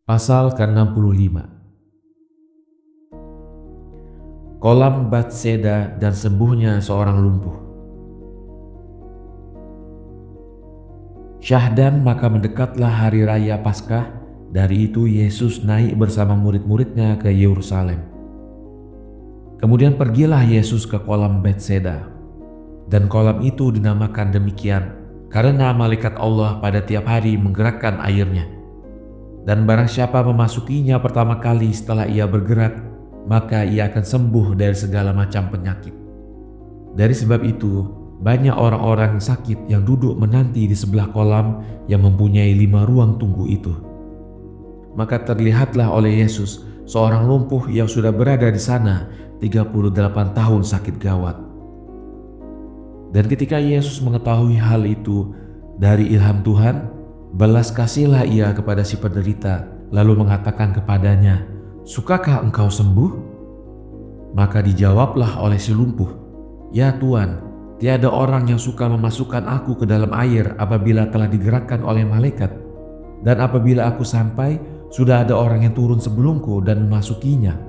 Pasal ke-65. Kolam Batseda dan sembuhnya seorang lumpuh. Syahdan maka mendekatlah hari raya Paskah. Dari itu Yesus naik bersama murid-muridnya ke Yerusalem. Kemudian pergilah Yesus ke kolam Batseda. Dan kolam itu dinamakan demikian karena malaikat Allah pada tiap hari menggerakkan airnya. Dan barang siapa memasukinya pertama kali setelah ia bergerak, maka ia akan sembuh dari segala macam penyakit. Dari sebab itu, banyak orang-orang sakit yang duduk menanti di sebelah kolam yang mempunyai 5 ruang tunggu itu. Maka terlihatlah oleh Yesus seorang lumpuh yang sudah berada di sana 38 tahun sakit gawat. Dan ketika Yesus mengetahui hal itu dari ilham Tuhan, belas kasihlah ia kepada si penderita, lalu mengatakan kepadanya, "Sukakah engkau sembuh?" Maka dijawablah oleh si lumpuh, "Ya Tuan, tiada orang yang suka memasukkan aku ke dalam air apabila telah digerakkan oleh malaikat. Dan apabila aku sampai, sudah ada orang yang turun sebelumku dan memasukinya."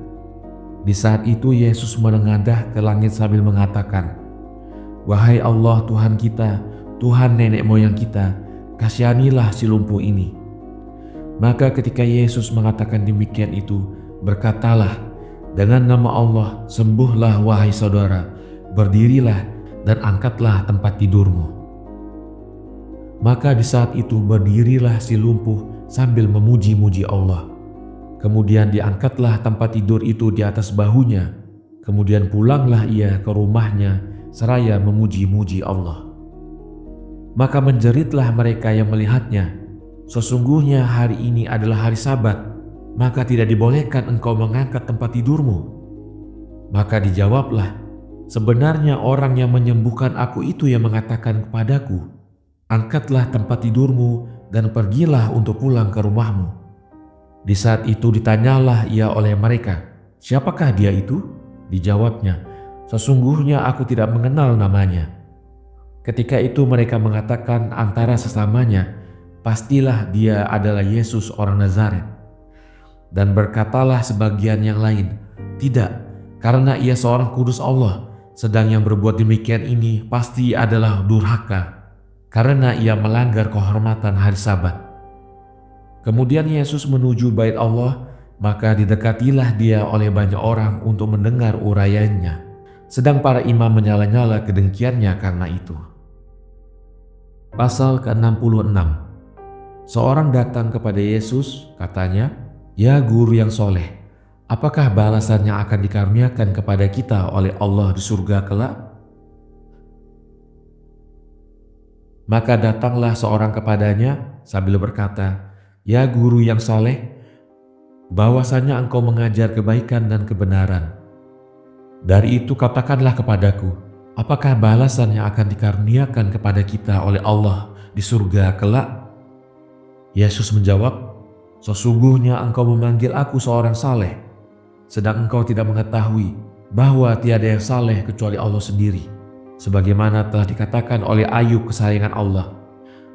Di saat itu Yesus menengadah ke langit sambil mengatakan, "Wahai Allah Tuhan kita, Tuhan nenek moyang kita, kasihanilah si lumpuh ini." Maka ketika Yesus mengatakan demikian itu, berkatalah, "Dengan nama Allah, sembuhlah wahai saudara, berdirilah dan angkatlah tempat tidurmu." Maka di saat itu berdirilah si lumpuh sambil memuji-muji Allah. Kemudian diangkatlah tempat tidur itu di atas bahunya. Kemudian pulanglah ia ke rumahnya seraya memuji-muji Allah. Maka menjeritlah mereka yang melihatnya, "Sesungguhnya hari ini adalah hari Sabat, maka tidak dibolehkan engkau mengangkat tempat tidurmu." Maka dijawablah, "Sebenarnya orang yang menyembuhkan aku itu yang mengatakan kepadaku, angkatlah tempat tidurmu dan pergilah untuk pulang ke rumahmu." Di saat itu ditanyalah ia oleh mereka, "Siapakah dia itu?" Dijawabnya, "Sesungguhnya aku tidak mengenal namanya." Ketika itu mereka mengatakan antara sesamanya, "Pastilah dia adalah Yesus orang Nazaret." Dan berkatalah sebagian yang lain, "Tidak, karena ia seorang kudus Allah, sedang yang berbuat demikian ini pasti adalah durhaka, karena ia melanggar kehormatan hari Sabat." Kemudian Yesus menuju bait Allah, maka didekatilah dia oleh banyak orang untuk mendengar uraiannya. Sedang para imam menyala-nyala kedengkiannya karena itu. Pasal ke-66. Seorang datang kepada Yesus, katanya, "Ya guru yang soleh, apakah balasan yang akan dikaruniakan kepada kita oleh Allah di surga kelak?" Maka datanglah seorang kepadanya sambil berkata, "Ya guru yang soleh, bahwasanya engkau mengajar kebaikan dan kebenaran. Dari itu katakanlah kepadaku, apakah balasan yang akan dikaruniakan kepada kita oleh Allah di surga kelak?" Yesus menjawab, "Sesungguhnya engkau memanggil aku seorang saleh, sedang engkau tidak mengetahui bahwa tiada yang saleh kecuali Allah sendiri. Sebagaimana telah dikatakan oleh Ayub kesayangan Allah,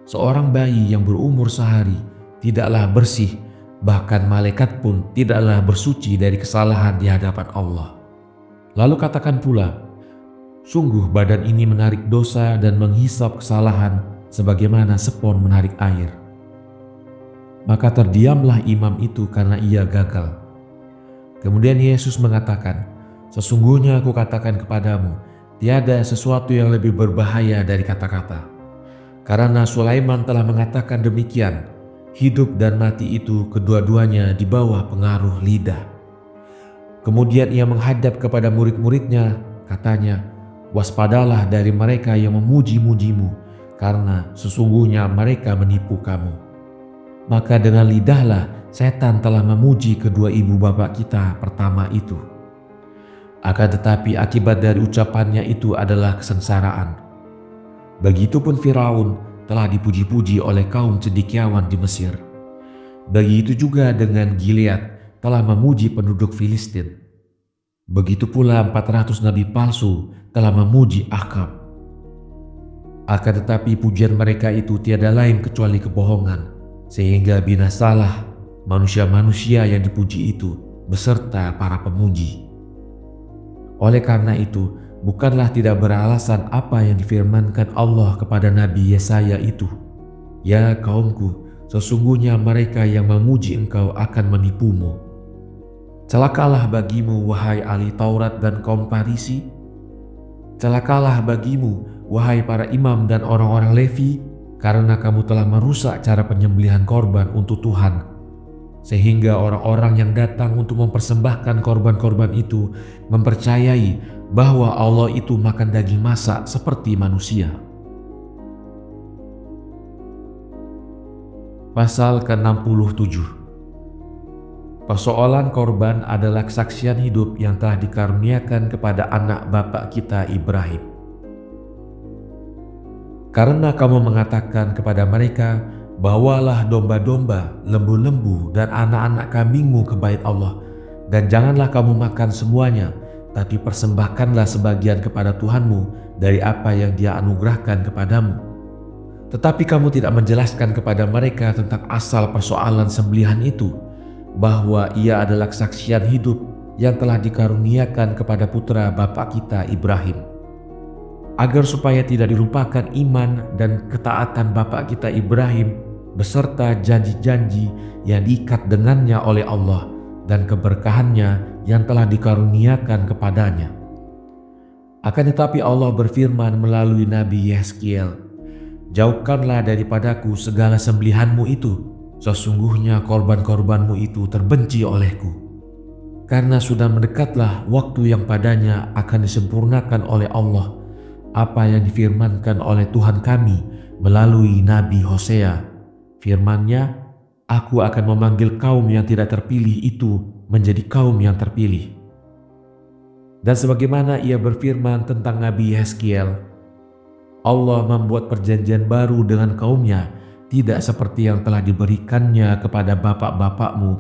seorang bayi yang berumur sehari tidaklah bersih, bahkan malaikat pun tidaklah bersuci dari kesalahan di hadapan Allah. Lalu katakan pula, sungguh badan ini menarik dosa dan menghisap kesalahan sebagaimana sepon menarik air." Maka terdiamlah imam itu karena ia gagal. Kemudian Yesus mengatakan, "Sesungguhnya aku katakan kepadamu, tiada sesuatu yang lebih berbahaya dari kata-kata. Karena Sulaiman telah mengatakan demikian, hidup dan mati itu kedua-duanya di bawah pengaruh lidah." Kemudian ia menghadap kepada murid-muridnya, katanya, "Waspadalah dari mereka yang memuji-mujimu, karena sesungguhnya mereka menipu kamu. Maka dengan lidahlah setan telah memuji kedua ibu bapa kita pertama itu. Akan tetapi akibat dari ucapannya itu adalah kesengsaraan. Begitupun Firaun telah dipuji-puji oleh kaum cendekiawan di Mesir. Begitu juga dengan Gilead telah memuji penduduk Filistin. Begitu pula 400 nabi palsu telah memuji Ahkab. Akan tetapi pujian mereka itu tiada lain kecuali kebohongan, sehingga binasalah manusia-manusia yang dipuji itu beserta para pemuji. Oleh karena itu, bukanlah tidak beralasan apa yang difirmankan Allah kepada Nabi Yesaya itu. Ya kaumku, sesungguhnya mereka yang memuji engkau akan menipumu. Celakalah bagimu, wahai ahli Taurat dan kaum Farisi. Celakalah bagimu, wahai para imam dan orang-orang Levi, karena kamu telah merusak cara penyembelihan korban untuk Tuhan, sehingga orang-orang yang datang untuk mempersembahkan korban-korban itu mempercayai bahwa Allah itu makan daging masak seperti manusia. Pasal ke-67. Persoalan korban adalah kesaksian hidup yang telah dikaruniakan kepada anak bapa kita Ibrahim. Karena kamu mengatakan kepada mereka, bawalah domba-domba, lembu-lembu, dan anak-anak kambingmu ke bait Allah, dan janganlah kamu makan semuanya, tapi persembahkanlah sebagian kepada Tuhanmu dari apa yang Dia anugerahkan kepadamu. Tetapi kamu tidak menjelaskan kepada mereka tentang asal persoalan sembelihan itu, bahwa ia adalah kesaksian hidup yang telah dikaruniakan kepada putra bapa kita Ibrahim, agar supaya tidak dilupakan iman dan ketaatan bapa kita Ibrahim beserta janji-janji yang diikat dengannya oleh Allah dan keberkahannya yang telah dikaruniakan kepadanya. Akan tetapi Allah berfirman melalui Nabi Yeskiel, "Jauhkanlah daripadaku segala sembelihanmu itu. Sesungguhnya korban-korbanmu itu terbenci olehku. Karena sudah mendekatlah waktu yang padanya akan disempurnakan oleh Allah apa yang difirmankan oleh Tuhan kami melalui Nabi Hosea. Firman-Nya, Aku akan memanggil kaum yang tidak terpilih itu menjadi kaum yang terpilih." Dan sebagaimana ia berfirman tentang Nabi Yeskiel, Allah membuat perjanjian baru dengan kaumnya, tidak seperti yang telah diberikannya kepada bapak-bapakmu,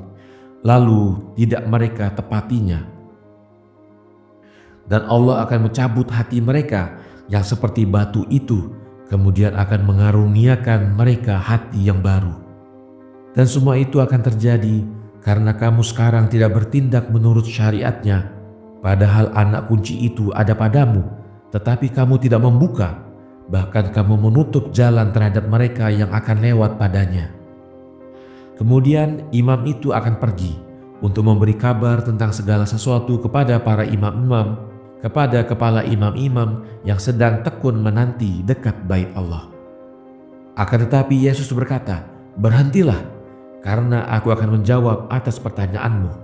lalu tidak mereka tepatinya. Dan Allah akan mencabut hati mereka yang seperti batu itu, kemudian akan mengaruniakan mereka hati yang baru. Dan semua itu akan terjadi karena kamu sekarang tidak bertindak menurut syariatnya, padahal anak kunci itu ada padamu, tetapi kamu tidak membuka. Bahkan kamu menutup jalan terhadap mereka yang akan lewat padanya. Kemudian imam itu akan pergi untuk memberi kabar tentang segala sesuatu kepada para imam-imam, kepada kepala imam-imam yang sedang tekun menanti dekat bait Allah. Akan tetapi Yesus berkata, "Berhentilah, karena aku akan menjawab atas pertanyaanmu.